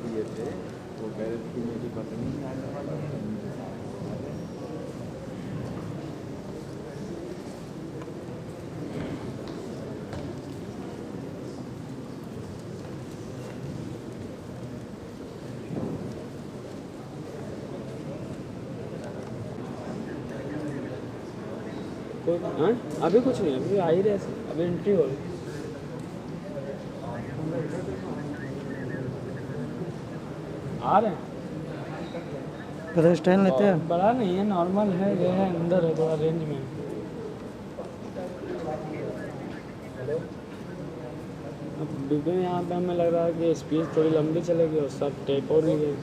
ये थे, वो कह रहे थे कि मेरी पत्नी आने वाली है। हाँ अभी कुछ नहीं, अभी आ ही रहे, अभी एंट्री हो रही। आ रहे हैं, स्टैंड लेते हैं। बड़ा नहीं है, नॉर्मल है, ये है अंदर है, थोड़ा रेंज में। अब डिब्बे में यहाँ पे हमें लग रहा है कि स्पीच थोड़ी लंबी चलेगी और सब टेक और नहीं गई।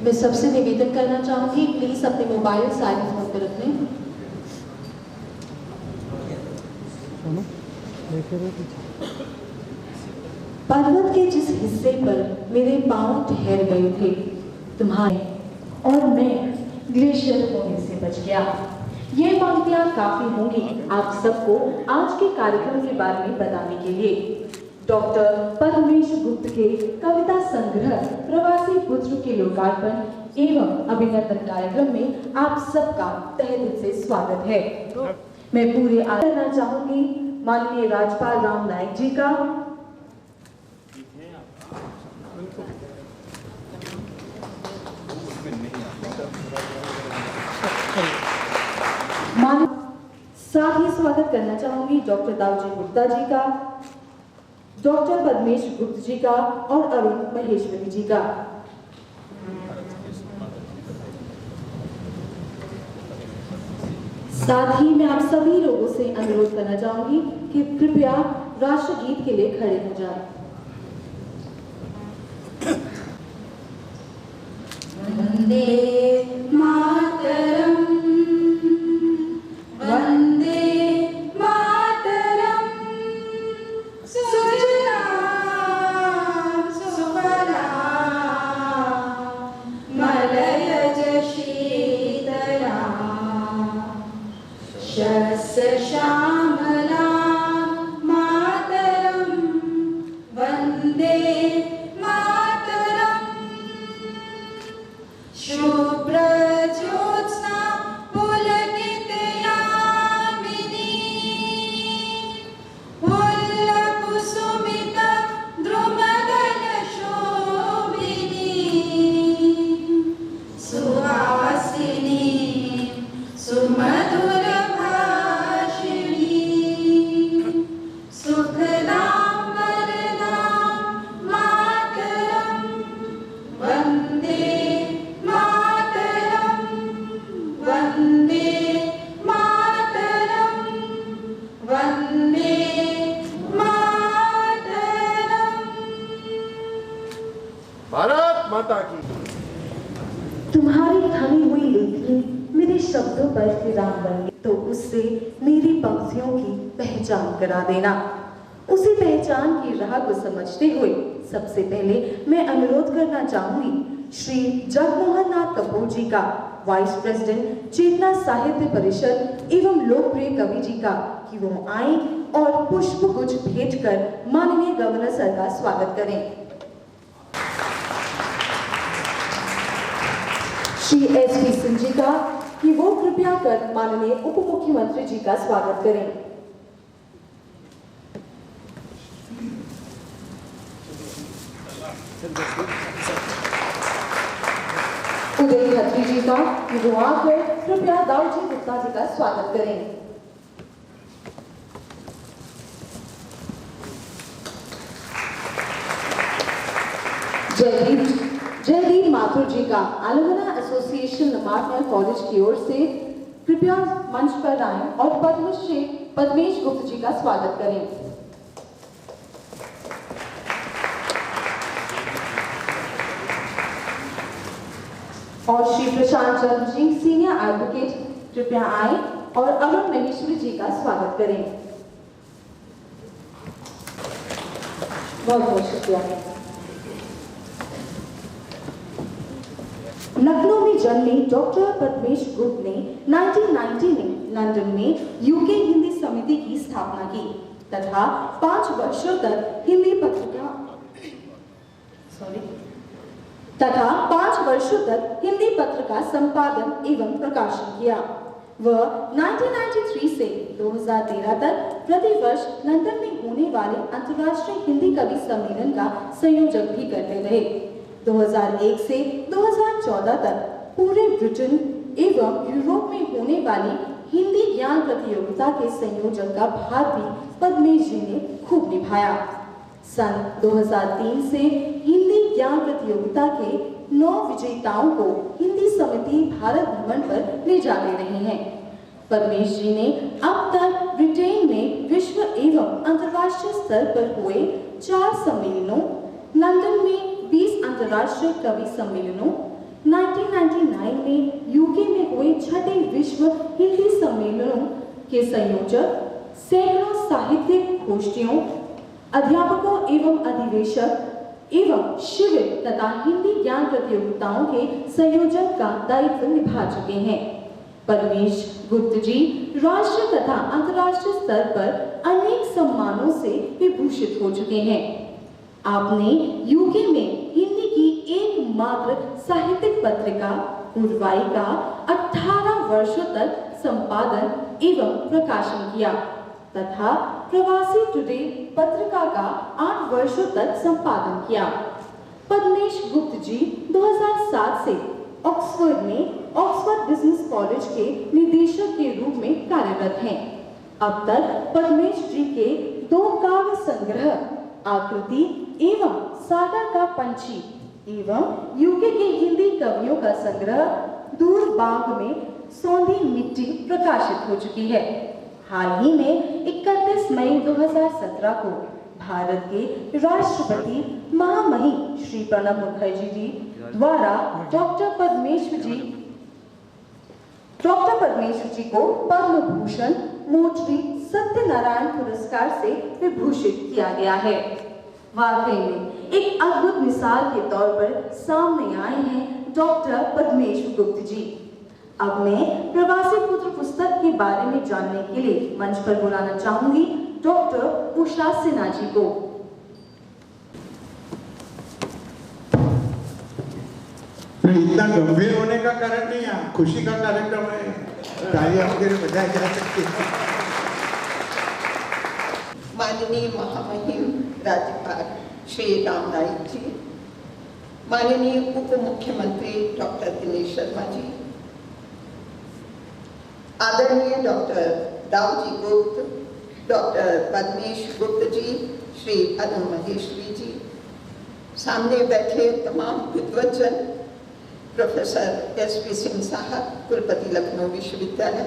मैं सबसे निवेदन करना चाहूंगी, प्लीज अपने मोबाइल साइलेंट मोड पर रख लें। पर्वत के जिस हिस्से पर मेरे पांव ठहर गए थे तुम्हारे, और मैं ग्लेशियर होने से बच गया। ये पंक्तियां काफी होंगी आप सबको आज के कार्यक्रम के बारे में बताने के लिए। डॉक्टर पद्मेश गुप्त के कविता संग्रह प्रवासी पुत्र के लोकार्पण एवं अभिनंदन कार्यक्रम में आप सबका तहे दिल से स्वागत है। मैं पूरे करना चाहूंगी माननीय राज्यपाल राम नाईक जी का, साथ ही स्वागत करना चाहूंगी डॉक्टर दाऊजी गुप्ता जी का, डॉक्टर पद्मेश गुप्त जी का और अरुण महेश्वरी जी का। साथ ही मैं आप सभी लोगों से अनुरोध करना चाहूंगी कि कृपया राष्ट्रगीत के लिए खड़े हो जाएं। वंदे मातरम, वंदे मातरम, सुजलाम सुफलाम माता की। तुम्हारी थमी हुई लेखनी मेरे शब्दों पर विराम बन गई, तो उससे मेरी पंक्तियों की पहचान करा देना। उसी पहचान की राह को समझते हुए सबसे पहले मैं अनुरोध करना चाहूंगी श्री जगमोहन नाथ कपूर जी का, वाइस प्रेसिडेंट चेतना साहित्य परिषद एवं लोकप्रिय कवि जी का, कि वो आए और पुष्प गुच्छ भेंट कर माननीय गवर्नर सर का स्वागत करें। श्री एस.पी. सिंह जी का, कि वो कृपया कर माननीय उप मुख्यमंत्री जी का स्वागत करें। उदय खत्री जी का, कि वो आकर कृपया दाऊजी गुप्ता जी का स्वागत करें। जयदीप माथुर जी का, अलुमना एसोसिएशन नमार्टनर कॉलेज की ओर से कृपया मंच पर आएं और पद्मश्री पद्मेश गुप्त जी का स्वागत करें। और श्री प्रशांत चंद्र जी सीनियर एडवोकेट कृपया आए और अरुण महेश्वरी जी का स्वागत करें। बहुत बहुत शुक्रिया। लखनऊ में जन्मे डॉक्टर पद्मेश गुप्त ने 1990 में लंदन में यूके हिंदी समिति की स्थापना की तथा 5 वर्षों तक हिंदी पत्र का संपादन एवं प्रकाशन किया। वह 1993 से 2013 तक प्रतिवर्ष लंदन में होने वाले अंतर्राष्ट्रीय हिंदी कवि सम्मेलन का संयोजक भी करते रहे। 2001 से 2014 तक पूरे ब्रिटेन एवं यूरोप में होने वाली हिंदी ज्ञान प्रतियोगिता के संयोजन का भार भी पद्मेश जी ने खूब निभाया। सन 2003 से हिंदी ज्ञान प्रतियोगिता के 9 विजेताओं को हिंदी समिति भारत भ्रमण पर ले जाते रहे हैं। पद्मेश जी ने अब तक ब्रिटेन में विश्व एवं अंतर्राष्ट्रीय स्तर पर हुए 4 सम्मेलनों, लंदन में 20 अंतर्राष्ट्रीय कवि सम्मेलनों, 1999 में यूके में हुए 6ठे विश्व हिंदी सम्मेलनों के संयोजक, सैकड़ों साहित्यिक गोष्ठियों, अध्यापकों एवं अधिवेशक एवं शिविर तथा हिंदी ज्ञान प्रतियोगिताओं के संयोजन का दायित्व निभा चुके हैं। पद्मेश गुप्त जी राष्ट्रीय तथा अंतर्राष्ट्रीय स्तर पर अनेक सम्मानों से विभूषित हो चुके हैं। आपने यूके में हिंदी की एकमात्र साहित्यिक पत्रिका उर्वाई का 18 वर्षों तक संपादन एवं प्रकाशन किया तथा प्रवासी टुडे पत्रिका का 8 वर्षों तक संपादन किया। पद्मेश गुप्त जी 2007 से ऑक्सफोर्ड में ऑक्सफोर्ड बिजनेस कॉलेज के निदेशक के रूप में कार्यरत हैं। अब तक पद्मेश जी के 2 काव्य संग्रह आकृति एवं सागर का पंछी एवं यूके के हिंदी कवियों का संग्रह दूर बाग में सौंधी मिट्टी प्रकाशित हो चुकी है। हाल ही में 31 मई 2017 को भारत के राष्ट्रपति महामहिम श्री प्रणब मुखर्जी जी द्वारा डॉक्टर पद्मेश जी को पद्म भूषण मोटरी सत्यनारायण पुरस्कार से विभूषित किया गया है। वाकई में एक अद्भुत मिसाल के तौर पर सामने आए हैं डॉक्टर पद्मेश गुप्त जी। अब मैं प्रवासी पुत्र पुस्तक के बारे में जानने के लिए मंच पर बुलाना चाहूंगी डॉक्टर उषा सिन्हा जी को। इतना गंभीर होने का कारण नहीं है, खुशी का कार्यक्रम है, तालियां वगैरह बजाई जा सकती है। माननीय महामहिम राज्यपाल श्री राम नाईक जी, माननीय उप मुख्यमंत्री डॉक्टर दिनेश शर्मा जी, आदरणीय डॉक्टर दाऊजी गुप्त, डॉक्टर पद्मेश गुप्त जी, श्री अरुण महेश्वरी जी, सामने बैठे तमाम विद्वज्जन, प्रोफेसर एस.पी. सिंह साहब, कुलपति लखनऊ विश्वविद्यालय,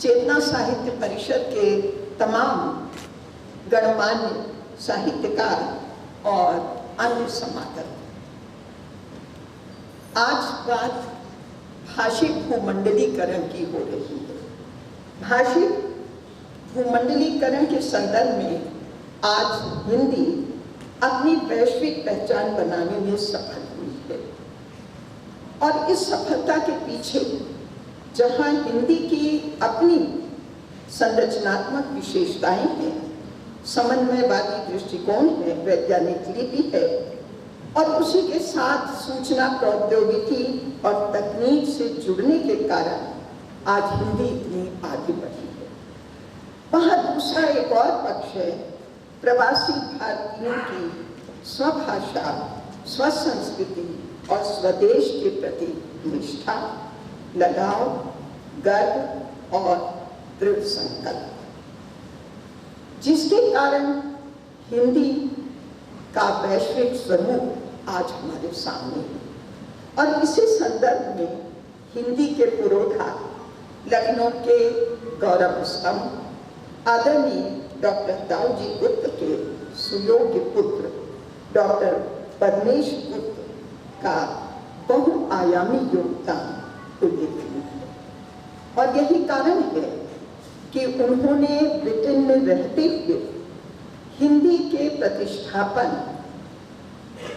चेतना साहित्य परिषद के तमाम गणमान्य साहित्यकार और अन्य समागम, आज बात भाषिक भूमंडलीकरण की हो रही है। भाषिक भूमंडलीकरण के संदर्भ में आज हिंदी अपनी वैश्विक पहचान बनाने में सफल हुई है और इस सफलता के पीछे जहां हिंदी की अपनी संरचनात्मक विशेषताएं हैं, समन्वयवादी दृष्टिकोण है, वैज्ञानिक लिपि है और उसी के साथ सूचना प्रौद्योगिकी और तकनीक से जुड़ने के कारण आज हिंदी इतनी आगे बढ़ी है। वहाँ दूसरा एक और पक्ष है प्रवासी भारतीयों की स्वभाषा, स्वसंस्कृति और स्वदेश के प्रति निष्ठा, लगाव, गर्व और दृढ़ संकल्प, जिसके कारण हिंदी का वैश्विक स्वरूप आज हमारे सामने है। और इसी संदर्भ में हिंदी के पुरोधा, लखनऊ के गौरव स्तंभ आदरणीय डॉक्टर दाऊजी गुप्त के सुयोग्य पुत्र डॉक्टर पद्मेश गुप्त का बहुआयामी योगदान उल्लेखनीय है। और यही कारण है कि उन्होंने ब्रिटेन में रहते हुए हिंदी के प्रतिष्ठापन,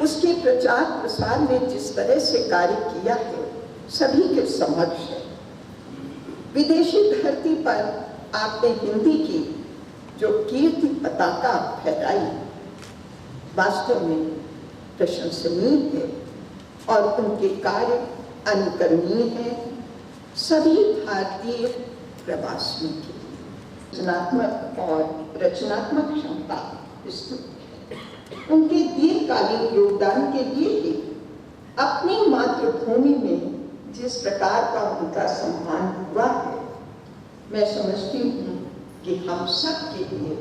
उसके प्रचार प्रसार में जिस तरह से कार्य किया है सभी के समक्ष है। विदेशी धरती पर आपने हिंदी की जो कीर्ति पताका फहराई वास्तव में प्रशंसनीय है और उनके कार्य अनुकरणीय है। सभी भारतीय प्रवासियों की रचनात्मक और रचनात्मक क्षमता विस्तृत है। उनके दीर्घकालीन योगदान के लिए ही अपनी मातृभूमि में जिस प्रकार का उनका सम्मान हुआ है, मैं समझती हूँ कि हम सब के लिए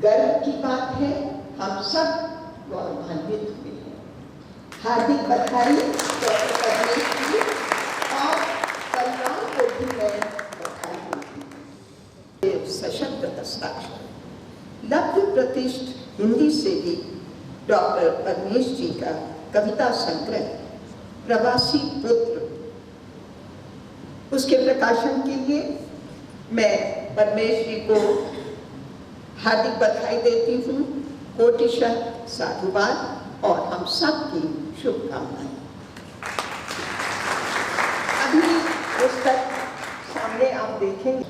गर्व की बात है। हम सब गौरवान्वित हुए हैं। हार्दिक बधाई डॉक्टर पद्मेश जी और परिवार को भी मैं बधाई देती हूँ। सशक्त हस्ताक्षर लब्ध प्रतिष्ठ हिंदी से भी डॉक्टर पद्मेश जी का कविता संग्रह प्रवासी पुत्र, उसके प्रकाशन के लिए मैं पद्मेश जी को हार्दिक बधाई देती हूँ, कोटिशः साधुवाद और हम सब की शुभकामनाएं। अभी पुस्तक सामने आप देखेंगे,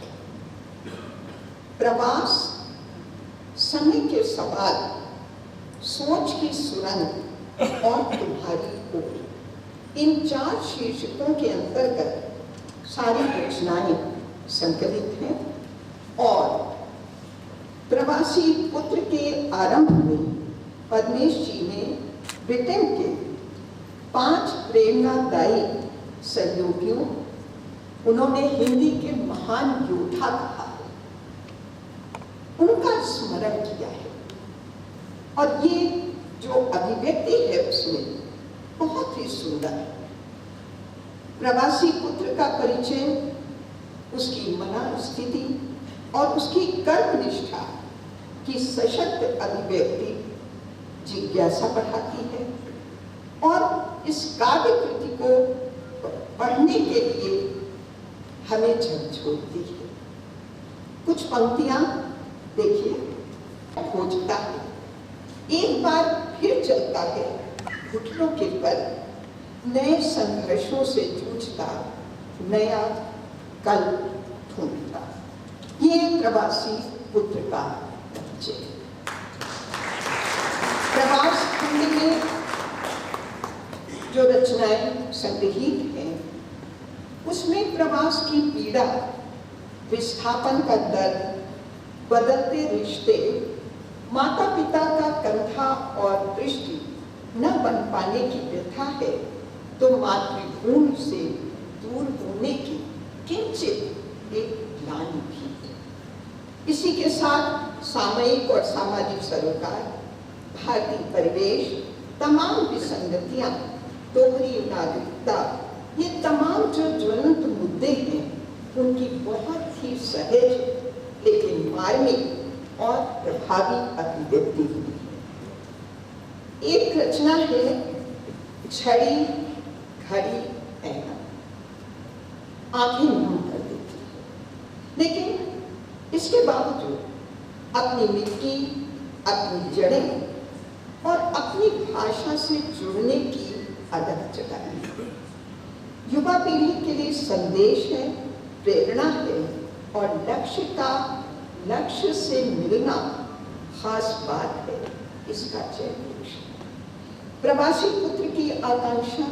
प्रवास, समय के सवाल, सोच की सुरंग और तुम्हारी ओर, इन 4 शीर्षकों के अंतर्गत सारी रचनाएं संकलित हैं और प्रवासी पुत्र के आरंभ में पद्मेश जी ने ब्रिटेन के 5 प्रेरणादायी सहयोगियों, उन्होंने हिंदी के महान योद्धा कहा, उनका स्मरण किया है और ये जो अभिव्यक्ति है उसमें बहुत ही सुंदर है। प्रवासी पुत्र का परिचय, उसकी मनस्थिति और उसकी कर्मनिष्ठा की सशक्त अभिव्यक्ति जिज्ञासा बढ़ाती है और इस काव्य कृति को पढ़ने के लिए हमें झकझोरती है। कुछ पंक्तियां देखिए, खोजता है, एक बार फिर चलता है, घुटनों के बल, नए संघर्षों से जूझता, नया कल ढूंढता। ये प्रवासी पुत्र का परिचय। प्रवास खंड में जो रचनाएं संग्रहित हैं उसमें प्रवास की पीड़ा, विस्थापन का दर्द, बदलते रिश्ते, माता पिता का कंधा और दृष्टि न बन पाने की व्यथा है तो मातृभूमि से दूर होने की किंचित एक ग्लानि भी है। इसी के साथ सामयिक और सामाजिक सरोकार, भारतीय परिवेश, तमाम विसंगतियां, दोहरी नागरिकता, ये तमाम जो ज्वलंत मुद्दे हैं उनकी बहुत ही सहज लेकिन मार्मिक और प्रभावी अभिव्यक्ति हुई है। एक रचना है छड़ी घड़ी ऐना आंखें नम कर देती है, लेकिन इसके बावजूद अपनी मिट्टी, अपनी जड़ें और अपनी भाषा से जुड़ने की आदत जगाई है। युवा पीढ़ी के लिए संदेश है, प्रेरणा है और लक्ष्य से मिलना खास बात है। इसका चयन प्रवासी पुत्र की आकांक्षा,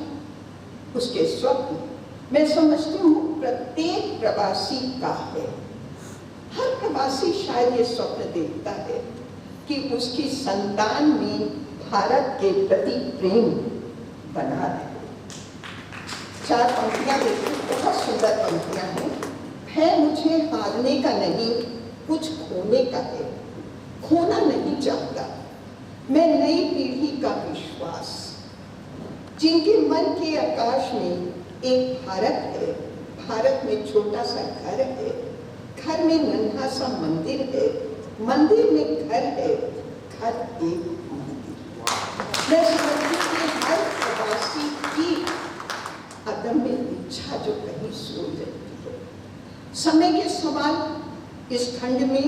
उसके स्वप्न, मैं समझती हूँ प्रत्येक प्रवासी का है। हर प्रवासी शायद ये स्वप्न देखता है कि उसकी संतान में भारत के प्रति प्रेम बना रहे। 4 पंक्तियां देखिए, बहुत सुंदर पंक्तियां हैं। है मुझे हारने का नहीं, कुछ खोने का है, खोना नहीं चाहता मैं नई पीढ़ी का विश्वास, जिनके मन के आकाश में एक भारत है, भारत में छोटा सा घर है, घर में नन्हा सा मंदिर है, मंदिर में घर है, घर एक मंदिर। मैं समझती हूँ कि हर प्रवासी की अदम्य इच्छा जो कहीं सो जाती है। समय के सवाल इस खंड में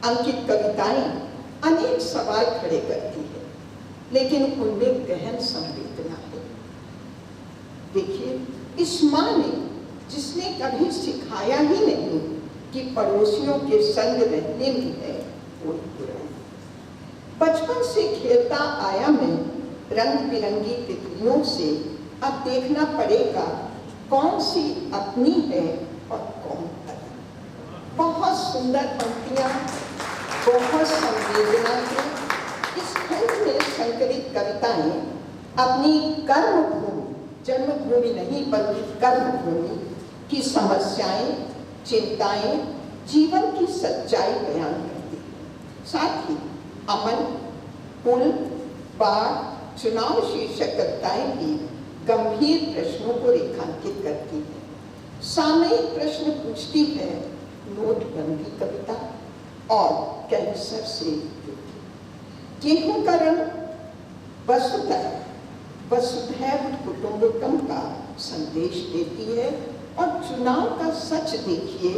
अंकित कविताएं अनेक सवाल खड़े करती है, लेकिन उनमें गहन संवेदना है। देखिए, इस माँ ने, जिसने कभी सिखाया ही नहीं कि पड़ोसियों के संग रहने में है कोई बुराई, बचपन से खेलता आया मैं रंग बिरंगी तितलियों से, अब देखना पड़ेगा कौन सी अपनी है और कौन अलग। बहुत सुंदर पंक्तियां, बहुत संवेदना है। इस खंड में संकलित कविताएं अपनी कर्मभूमि, जन्मभूमि नहीं बल्कि कर्मभूमि की समस्याएं, चिंताएं, जीवन की सच्चाई बयान करती है। साथ ही अमन, पुल, बाढ़, चुनाव शीर्षक कविताएं भी गंभीर प्रश्नों को रेखांकित करती है। सामयिक प्रश्न पूछती है नोटबंदी कविता और कैंसर से गेहूं का रंग वसुधैव कुटुंबकम का संदेश देती है। और चुनाव का सच देखिए,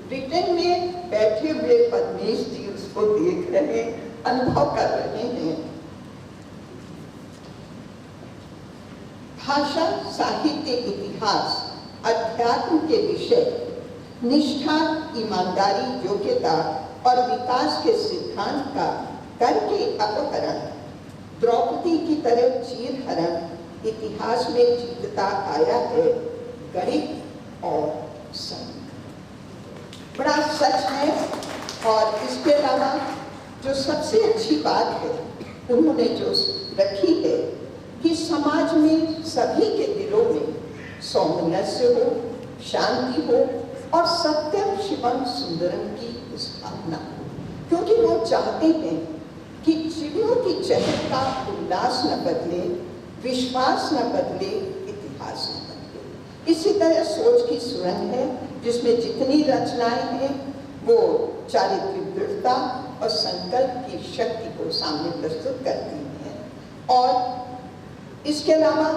ब्रिटेन में बैठे हुए पद्मेश जी उसको देख रहे, अनुभव कर रहे हैं। भाषा, साहित्य, इतिहास, अध्यात्म के विषय, निष्ठा, ईमानदारी, योग्यता और विकास के सिद्धांत का करके अपहरण, द्रौपदी की तरह चीरहरण इतिहास में जीतता आया है। गणित और संगीत बड़ा सच है। और इसके अलावा जो सबसे अच्छी बात है उन्होंने जो रखी है कि समाज में सभी के दिलों में सौमनस्य हो, शांति हो और सत्यम शिवम सुंदरम की भावना, क्योंकि वो चाहते हैं कि चिड़ियों की चहक का उल्लास न बदले, विश्वास न बदले, इतिहास न बदले। इसी तरह सोच की सुरंग है जिसमें जितनी रचनाएं हैं वो चारित्रिक दृढ़ता और संकल्प की शक्ति को सामने प्रस्तुत करती हैं और इसके अलावा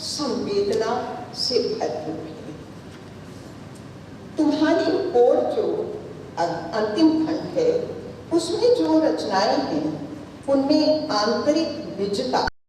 संवेदना से भरपूर है। तुम्हारी ओर जो अंतिम खंड है उसमें जो रचनाएं हैं उनमें आंतरिक निजता